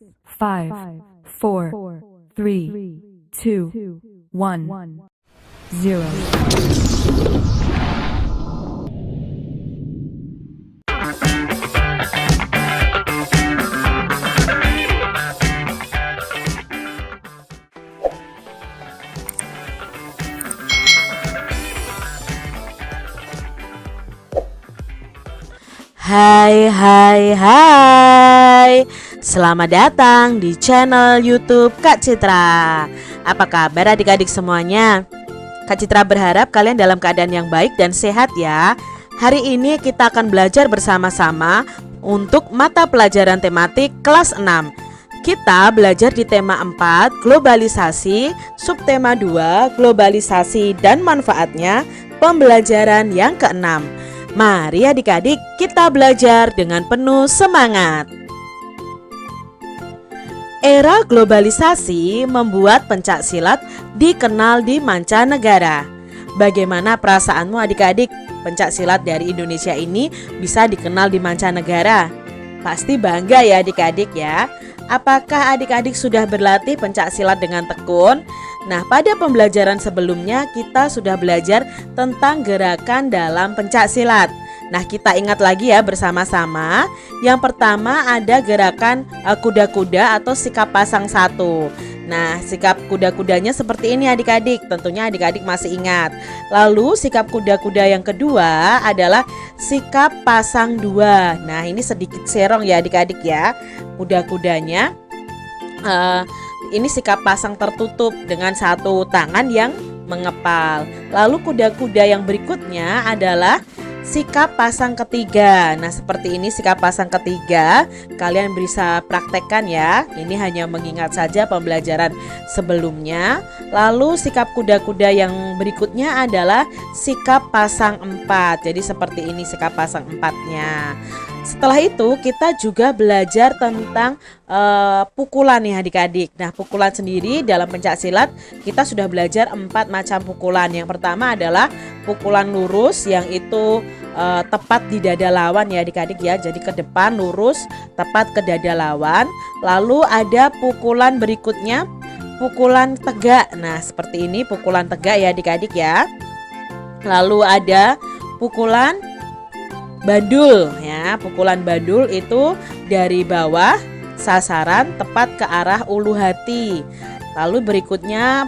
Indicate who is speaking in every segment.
Speaker 1: 5, 4, 3, 2, 1, 0.
Speaker 2: Hai. Selamat datang di channel YouTube Kak Citra. Apa kabar adik-adik semuanya? Kak Citra berharap kalian dalam keadaan yang baik dan sehat ya. Hari ini kita akan belajar bersama-sama untuk mata pelajaran tematik kelas 6. Kita belajar di tema 4, globalisasi, subtema 2, globalisasi dan manfaatnya, pembelajaran yang ke-6. Mari adik-adik kita belajar dengan penuh semangat. Era globalisasi membuat pencak silat dikenal di mancanegara. Bagaimana perasaanmu adik-adik? Pencak silat dari Indonesia ini bisa dikenal di mancanegara. Pasti bangga ya adik-adik ya. Apakah adik-adik sudah berlatih pencak silat dengan tekun? Nah, pada pembelajaran sebelumnya kita sudah belajar tentang gerakan dalam pencak silat. Nah, kita ingat lagi ya bersama-sama. Yang pertama ada gerakan kuda-kuda atau sikap pasang satu. Nah, sikap kuda-kudanya seperti ini adik-adik. Tentunya adik-adik masih ingat. Lalu sikap kuda-kuda yang kedua adalah sikap pasang dua. Nah, ini sedikit serong ya adik-adik ya. Kuda-kudanya ini sikap pasang tertutup dengan satu tangan yang mengepal. Lalu kuda-kuda yang berikutnya adalah sikap pasang ketiga. Nah, seperti ini sikap pasang ketiga. Kalian bisa praktekkan ya. Ini hanya mengingat saja pembelajaran sebelumnya. Lalu sikap kuda-kuda yang berikutnya adalah sikap pasang 4. Jadi seperti ini sikap pasang 4-nya. Setelah itu kita juga belajar tentang pukulan nih adik-adik. Nah, pukulan sendiri dalam pencak silat kita sudah belajar 4 macam pukulan. Yang pertama adalah pukulan lurus yang itu tepat di dada lawan ya adik-adik ya. Jadi ke depan lurus tepat ke dada lawan. Lalu ada pukulan berikutnya pukulan tegak. Nah, seperti ini pukulan tegak ya adik-adik ya. Lalu ada pukulan bandul ya. Pukulan bandul itu dari bawah sasaran tepat ke arah ulu hati. Lalu berikutnya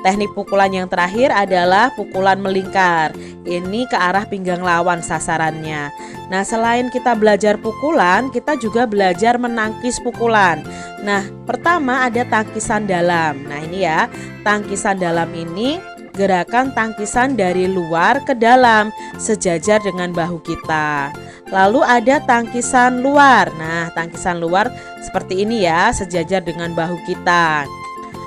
Speaker 2: teknik pukulan yang terakhir adalah pukulan melingkar. Ini ke arah pinggang lawan sasarannya. Nah, selain kita belajar pukulan, kita juga belajar menangkis pukulan. Nah, pertama ada tangkisan dalam. Nah, ini ya, tangkisan dalam ini gerakan tangkisan dari luar ke dalam sejajar dengan bahu kita. Lalu ada tangkisan luar. Nah, tangkisan luar seperti ini ya, sejajar dengan bahu kita.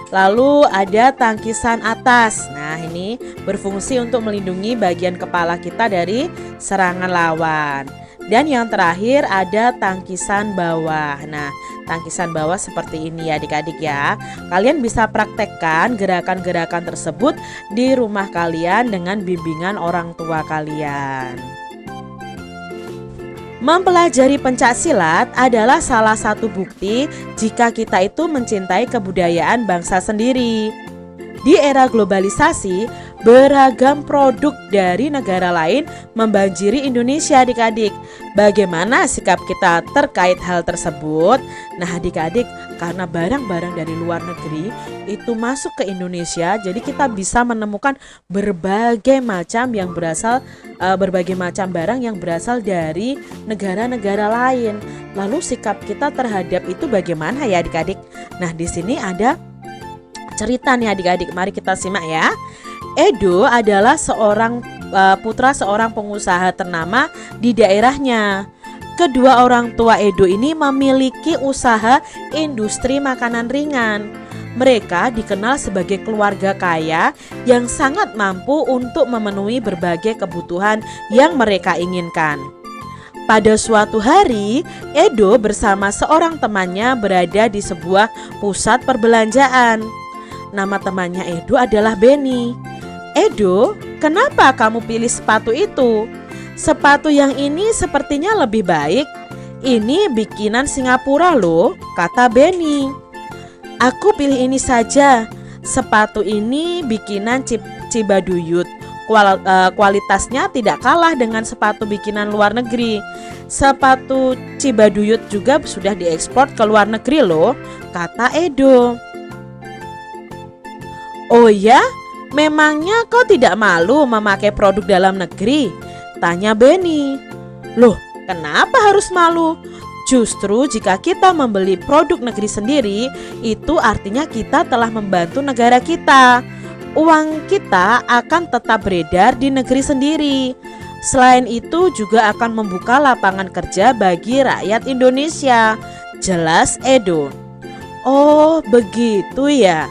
Speaker 2: Lalu ada tangkisan atas. Nah, ini berfungsi untuk melindungi bagian kepala kita dari serangan lawan. Dan yang terakhir ada tangkisan bawah. Nah, tangkisan bawah seperti ini ya adik-adik ya. Kalian bisa praktekkan gerakan-gerakan tersebut di rumah kalian dengan bimbingan orang tua kalian. Mempelajari pencak silat adalah salah satu bukti jika kita itu mencintai kebudayaan bangsa sendiri. Di era globalisasi, beragam produk dari negara lain membanjiri Indonesia adik-adik. Bagaimana sikap kita terkait hal tersebut? Nah adik-adik, karena barang-barang dari luar negeri itu masuk ke Indonesia, jadi kita bisa menemukan berbagai macam barang yang berasal dari negara-negara lain. Lalu sikap kita terhadap itu bagaimana ya adik-adik? Nah, di sini ada cerita nih adik-adik, mari kita simak ya. Edo adalah putra seorang pengusaha ternama di daerahnya. Kedua orang tua Edo ini memiliki usaha industri makanan ringan. Mereka dikenal sebagai keluarga kaya yang sangat mampu untuk memenuhi berbagai kebutuhan yang mereka inginkan. Pada suatu hari, Edo bersama seorang temannya berada di sebuah pusat perbelanjaan. Nama temannya Edo adalah Benny. Edo, kenapa kamu pilih sepatu itu? Sepatu yang ini sepertinya lebih baik. "Ini bikinan Singapura loh," kata Benny. "Aku pilih ini saja. Sepatu ini bikinan Cibaduyut. Kualitasnya tidak kalah dengan sepatu bikinan luar negeri. Sepatu Cibaduyut juga sudah diekspor ke luar negeri loh," kata Edo. "Oh ya? Memangnya kau tidak malu memakai produk dalam negeri?" tanya Benny. "Loh, kenapa harus malu? Justru jika kita membeli produk negeri sendiri, itu artinya kita telah membantu negara kita. Uang kita akan tetap beredar di negeri sendiri. Selain itu juga akan membuka lapangan kerja bagi rakyat Indonesia," jelas Edo. "Oh, begitu ya.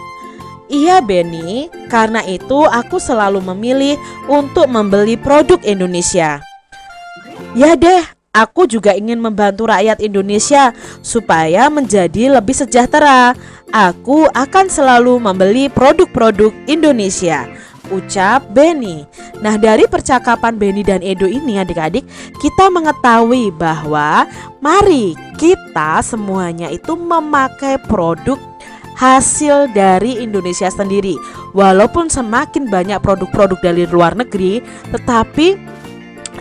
Speaker 2: Iya Benny, karena itu aku selalu memilih untuk membeli produk Indonesia." "Ya deh, aku juga ingin membantu rakyat Indonesia supaya menjadi lebih sejahtera. Aku akan selalu membeli produk-produk Indonesia," ucap Benny. Nah, dari percakapan Benny dan Edo ini adik-adik, kita mengetahui bahwa mari kita semuanya itu memakai produk hasil dari Indonesia sendiri. Walaupun semakin banyak produk-produk dari luar negeri, tetapi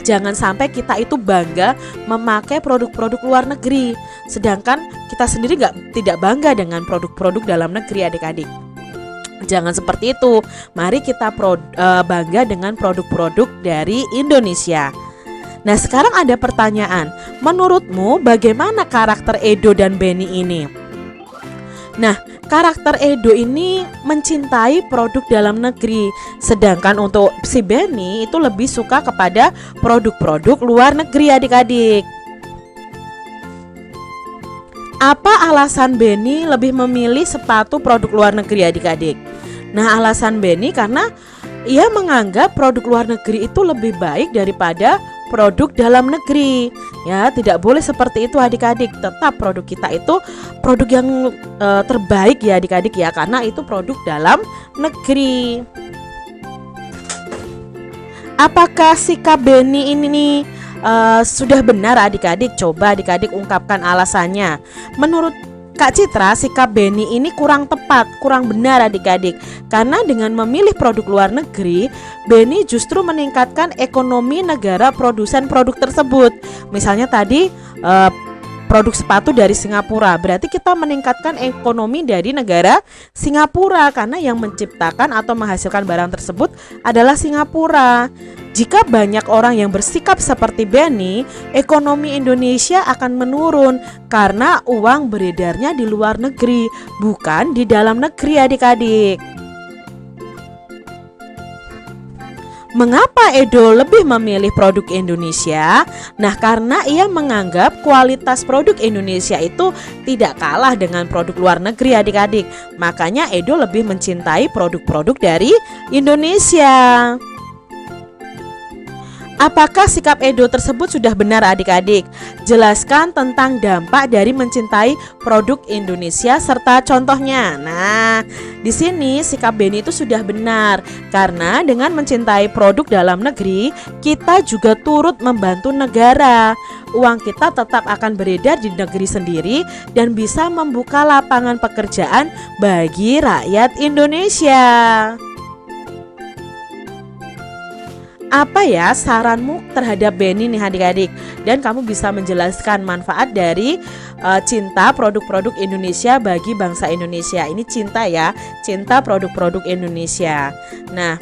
Speaker 2: jangan sampai kita itu bangga memakai produk-produk luar negeri, sedangkan kita sendiri tidak bangga dengan produk-produk dalam negeri adik-adik. Jangan seperti itu. Mari kita bangga dengan produk-produk dari Indonesia. Nah, sekarang ada pertanyaan. Menurutmu bagaimana karakter Edo dan Benny ini? Nah, karakter Edo ini mencintai produk dalam negeri, sedangkan untuk si Benny itu lebih suka kepada produk-produk luar negeri adik-adik. Apa alasan Benny lebih memilih sepatu produk luar negeri adik-adik? Nah, alasan Benny karena ia menganggap produk luar negeri itu lebih baik daripada produk dalam negeri. Ya, tidak boleh seperti itu adik-adik. Tetap produk kita itu produk yang terbaik ya adik-adik ya, karena itu produk dalam negeri. Apakah sikap Benny ini sudah benar adik-adik? Coba adik-adik ungkapkan alasannya. Menurut Kak Citra, sikap Benny ini kurang tepat, kurang benar adik-adik. Karena dengan memilih produk luar negeri, Benny justru meningkatkan ekonomi negara produsen produk tersebut. Misalnya tadi produk sepatu dari Singapura, berarti kita meningkatkan ekonomi dari negara Singapura, karena yang menciptakan atau menghasilkan barang tersebut adalah Singapura. Jika banyak orang yang bersikap seperti Benny, ekonomi Indonesia akan menurun karena uang beredarnya di luar negeri, bukan di dalam negeri adik-adik. Mengapa Edo lebih memilih produk Indonesia? Nah, karena ia menganggap kualitas produk Indonesia itu tidak kalah dengan produk luar negeri adik-adik. Makanya Edo lebih mencintai produk-produk dari Indonesia. Apakah sikap Edo tersebut sudah benar adik-adik? Jelaskan tentang dampak dari mencintai produk Indonesia serta contohnya. Nah, di sini sikap Benny itu sudah benar, karena dengan mencintai produk dalam negeri, kita juga turut membantu negara. Uang kita tetap akan beredar di negeri sendiri dan bisa membuka lapangan pekerjaan bagi rakyat Indonesia. Apa ya saranmu terhadap Benny nih adik-adik? Dan kamu bisa menjelaskan manfaat dari cinta produk-produk Indonesia bagi bangsa Indonesia. Ini cinta ya, cinta produk-produk Indonesia. Nah,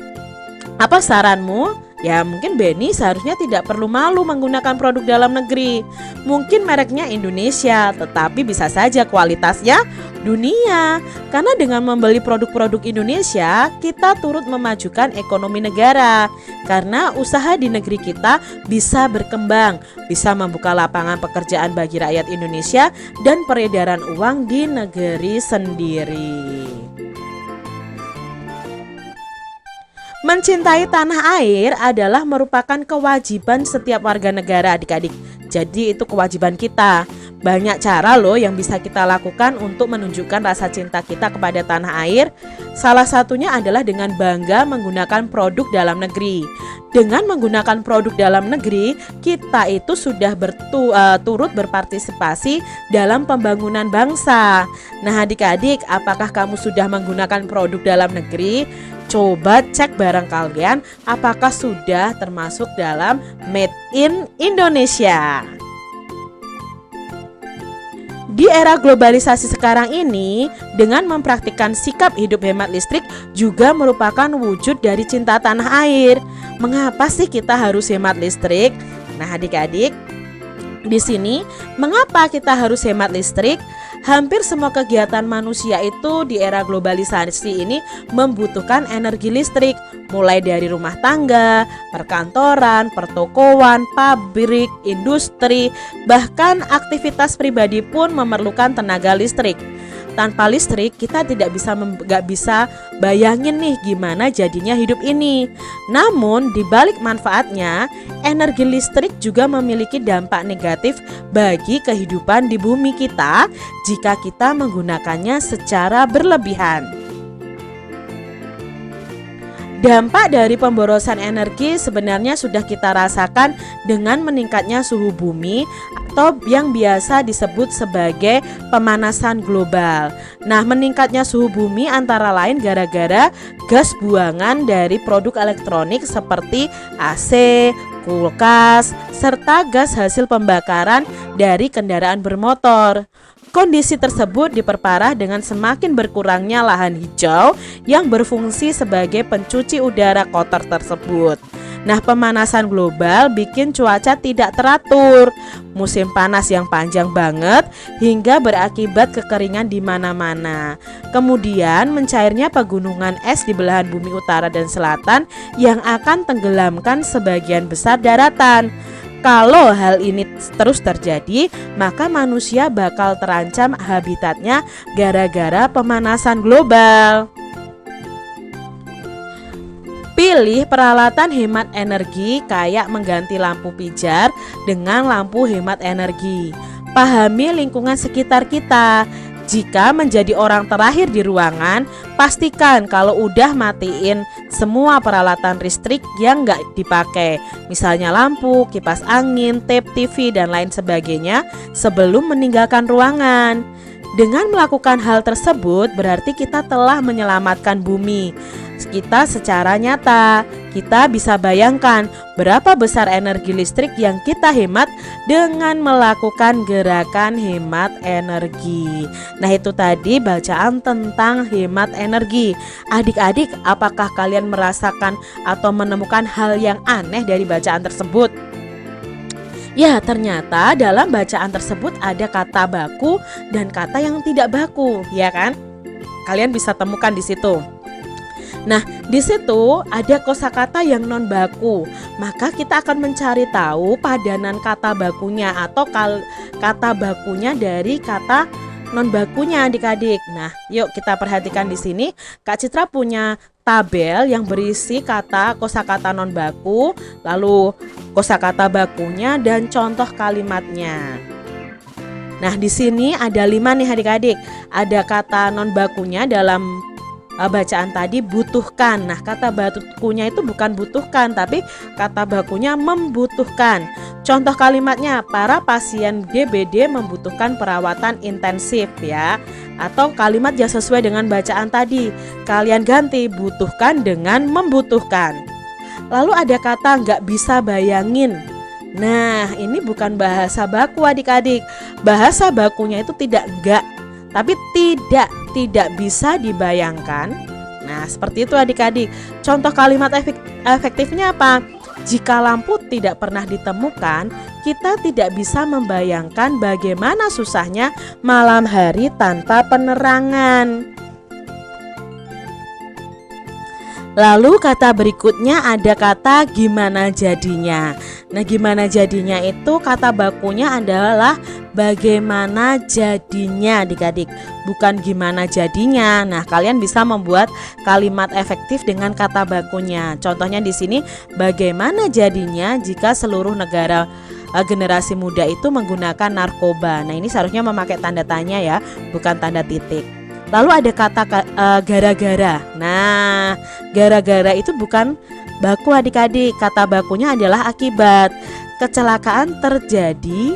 Speaker 2: apa saranmu? Ya, mungkin Benny seharusnya tidak perlu malu menggunakan produk dalam negeri. Mungkin mereknya Indonesia, tetapi bisa saja kualitasnya dunia. Karena dengan membeli produk-produk Indonesia, kita turut memajukan ekonomi negara. Karena usaha di negeri kita bisa berkembang, bisa membuka lapangan pekerjaan bagi rakyat Indonesia dan peredaran uang di negeri sendiri. Mencintai tanah air adalah merupakan kewajiban setiap warga negara adik-adik. Jadi itu kewajiban kita. Banyak cara loh yang bisa kita lakukan untuk menunjukkan rasa cinta kita kepada tanah air. Salah satunya adalah dengan bangga menggunakan produk dalam negeri. Dengan menggunakan produk dalam negeri, kita itu sudah turut berpartisipasi dalam pembangunan bangsa. Nah adik-adik, apakah kamu sudah menggunakan produk dalam negeri? Coba cek barang kalian apakah sudah termasuk dalam Made in Indonesia. Di era globalisasi sekarang ini, dengan mempraktikkan sikap hidup hemat listrik juga merupakan wujud dari cinta tanah air. Mengapa sih kita harus hemat listrik? Nah adik-adik, di sini mengapa kita harus hemat listrik? Hampir semua kegiatan manusia itu di era globalisasi ini membutuhkan energi listrik, mulai dari rumah tangga, perkantoran, pertokoan, pabrik, industri, bahkan aktivitas pribadi pun memerlukan tenaga listrik. Tanpa listrik kita nggak bisa bayangin nih gimana jadinya hidup ini. Namun di balik manfaatnya, energi listrik juga memiliki dampak negatif bagi kehidupan di bumi kita jika kita menggunakannya secara berlebihan. Dampak dari pemborosan energi sebenarnya sudah kita rasakan dengan meningkatnya suhu bumi atau yang biasa disebut sebagai pemanasan global. Nah, meningkatnya suhu bumi antara lain gara-gara gas buangan dari produk elektronik seperti AC, kulkas, serta gas hasil pembakaran dari kendaraan bermotor. Kondisi tersebut diperparah dengan semakin berkurangnya lahan hijau yang berfungsi sebagai pencuci udara kotor tersebut. Nah, pemanasan global bikin cuaca tidak teratur, musim panas yang panjang banget hingga berakibat kekeringan di mana-mana. Kemudian mencairnya pegunungan es di belahan bumi utara dan selatan yang akan tenggelamkan sebagian besar daratan. Kalau hal ini terus terjadi, maka manusia bakal terancam habitatnya gara-gara pemanasan global. Pilih peralatan hemat energi kayak mengganti lampu pijar dengan lampu hemat energi. Pahami lingkungan sekitar kita. Jika menjadi orang terakhir di ruangan, pastikan kalau udah matiin semua peralatan listrik yang nggak dipakai, misalnya lampu, kipas angin, tape TV, dan lain sebagainya sebelum meninggalkan ruangan. Dengan melakukan hal tersebut berarti kita telah menyelamatkan bumi kita secara nyata. Kita bisa bayangkan berapa besar energi listrik yang kita hemat dengan melakukan gerakan hemat energi. Nah, itu tadi bacaan tentang hemat energi. Adik-adik, apakah kalian merasakan atau menemukan hal yang aneh dari bacaan tersebut? Ya, ternyata dalam bacaan tersebut ada kata baku dan kata yang tidak baku, ya kan? Kalian bisa temukan di situ. Nah, di situ ada kosakata yang non baku. Maka kita akan mencari tahu padanan kata bakunya atau kata bakunya dari kata non bakunya adik-adik. Nah, yuk kita perhatikan di sini. Kak Citra punya tabel yang berisi kosakata non baku, lalu kosakata bakunya dan contoh kalimatnya. Nah, di sini ada 5 nih adik-adik. Ada kata non bakunya dalam bacaan tadi butuhkan. Nah, kata bakunya itu bukan butuhkan, tapi kata bakunya membutuhkan. Contoh kalimatnya, para pasien DBD membutuhkan perawatan intensif ya. Atau kalimat yang sesuai dengan bacaan tadi, kalian ganti butuhkan dengan membutuhkan. Lalu ada kata nggak bisa bayangin. Nah, ini bukan bahasa baku adik-adik. Bahasa bakunya itu tidak enggak, tapi tidak bisa dibayangkan. Nah, seperti itu adik-adik. Contoh kalimat efektifnya apa? Jika lampu tidak pernah ditemukan, kita tidak bisa membayangkan bagaimana susahnya malam hari tanpa penerangan. Lalu kata berikutnya ada kata gimana jadinya. Nah, gimana jadinya itu kata bakunya adalah bagaimana jadinya adik-adik, bukan gimana jadinya. Nah, kalian bisa membuat kalimat efektif dengan kata bakunya. Contohnya di sini, bagaimana jadinya jika seluruh negara generasi muda itu menggunakan narkoba. Nah, ini seharusnya memakai tanda tanya ya, bukan tanda titik. Lalu ada kata gara-gara. Nah, gara-gara itu bukan baku adik-adik. Kata bakunya adalah akibat. Kecelakaan terjadi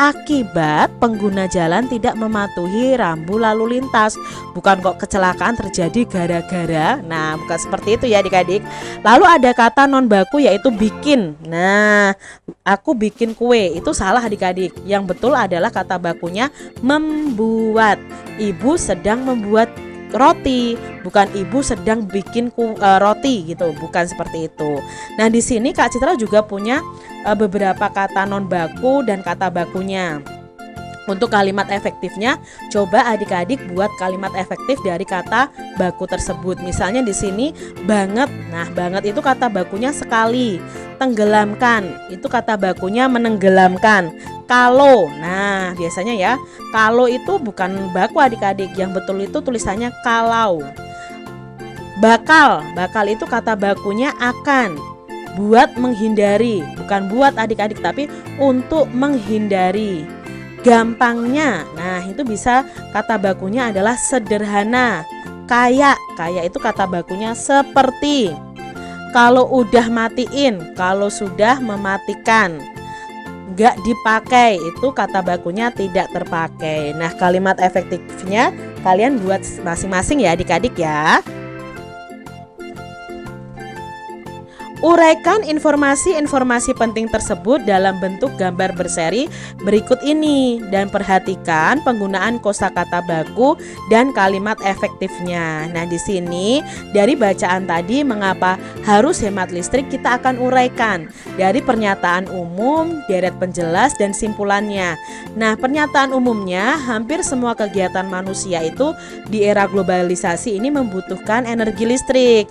Speaker 2: akibat pengguna jalan tidak mematuhi rambu lalu lintas. Bukan kok kecelakaan terjadi gara-gara. Nah, bukan seperti itu ya adik-adik. Lalu ada kata non baku yaitu bikin. Nah, aku bikin kue, itu salah adik-adik. Yang betul adalah kata bakunya membuat. Ibu sedang membuat roti, bukan ibu sedang bikin roti gitu, bukan seperti itu. Nah, di sini Kak Citra juga punya beberapa kata non baku dan kata bakunya. Untuk kalimat efektifnya, coba adik-adik buat kalimat efektif dari kata baku tersebut. Misalnya di sini banget. Nah, banget itu kata bakunya sekali. Tenggelamkan, itu kata bakunya menenggelamkan. Kalau, nah biasanya ya, kalau itu bukan baku adik-adik. Yang betul itu tulisannya kalau. Bakal, bakal itu kata bakunya akan. Buat menghindari, bukan buat adik-adik tapi untuk menghindari. Gampangnya, nah itu bisa kata bakunya adalah sederhana. Kayak, kayak itu kata bakunya seperti. Kalau udah matiin, kalau sudah mematikan. Gak dipakai, itu kata bakunya tidak terpakai. Nah, kalimat efektifnya kalian buat masing-masing ya adik-adik ya. Uraikan informasi-informasi penting tersebut dalam bentuk gambar berseri berikut ini dan perhatikan penggunaan kosakata baku dan kalimat efektifnya. Nah, di sini dari bacaan tadi mengapa harus hemat listrik kita akan uraikan dari pernyataan umum, deret penjelas dan simpulannya. Nah, pernyataan umumnya hampir semua kegiatan manusia itu di era globalisasi ini membutuhkan energi listrik.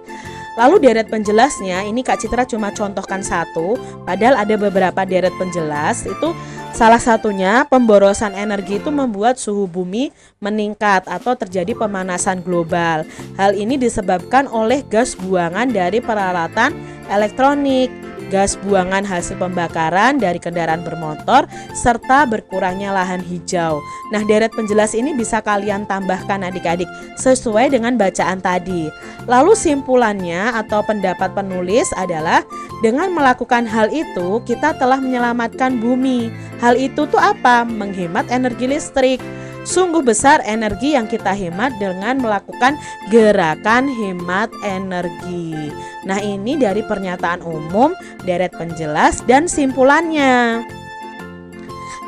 Speaker 2: Lalu deret penjelasnya, ini Kak Citra cuma contohkan satu, padahal ada beberapa deret penjelas. Itu salah satunya pemborosan energi itu membuat suhu bumi meningkat atau terjadi pemanasan global. Hal ini disebabkan oleh gas buangan dari peralatan elektronik, gas buangan hasil pembakaran dari kendaraan bermotor, serta berkurangnya lahan hijau. Nah, deret penjelas ini bisa kalian tambahkan adik-adik sesuai dengan bacaan tadi. Lalu simpulannya atau pendapat penulis adalah dengan melakukan hal itu kita telah menyelamatkan bumi. Hal itu tuh apa? Menghemat energi listrik. Sungguh besar energi yang kita hemat dengan melakukan gerakan hemat energi. Nah, ini dari pernyataan umum, deret penjelas, dan simpulannya.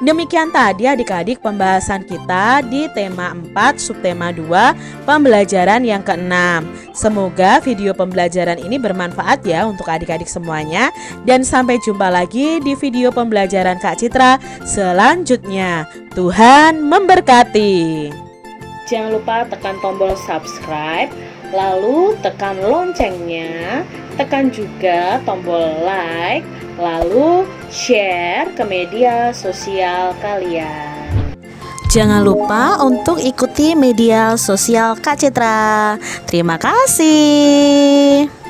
Speaker 2: Demikian tadi adik-adik pembahasan kita di tema 4 subtema 2 pembelajaran yang ke-6. Semoga video pembelajaran ini bermanfaat ya untuk adik-adik semuanya. Dan sampai jumpa lagi di video pembelajaran Kak Citra selanjutnya. Tuhan memberkati. Jangan lupa tekan tombol subscribe, lalu tekan loncengnya, tekan juga tombol like, lalu share ke media sosial kalian. Jangan lupa untuk ikuti media sosial Kak Citra. Terima kasih.